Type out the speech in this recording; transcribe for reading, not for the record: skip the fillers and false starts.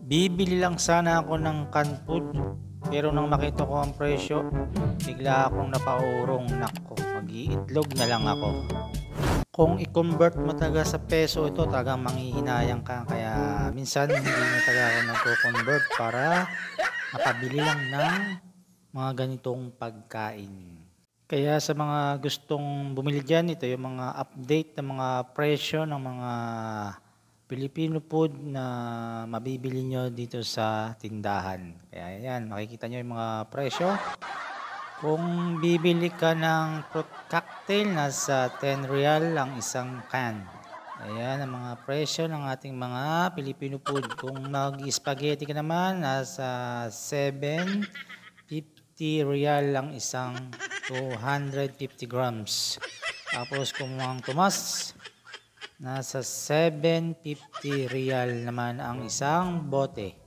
Bibili lang sana ako ng canned food, pero nang makita ko ang presyo, bigla akong napaurong. Nako, mag-iitlog na lang ako. Kung i-convert mo talaga sa peso ito, talagang manghihinayang ka. Kaya minsan hindi na talaga ako nagko-convert para makabili lang ng mga ganitong pagkain. Kaya sa mga gustong bumili diyan, ito yung mga update ng mga presyo ng mga Filipino food na mabibili nyo dito sa tindahan. Kaya yan, makikita nyo yung mga presyo. Kung bibili ka ng fruit cocktail, nasa 10 real ang isang can. Ayan ang mga presyo ng ating mga Filipino food. Kung mag-spaghetti ka naman, nasa 7.50 real ang isang 250 grams. Tapos kung ang tumas, nasa 750 real naman ang isang bote.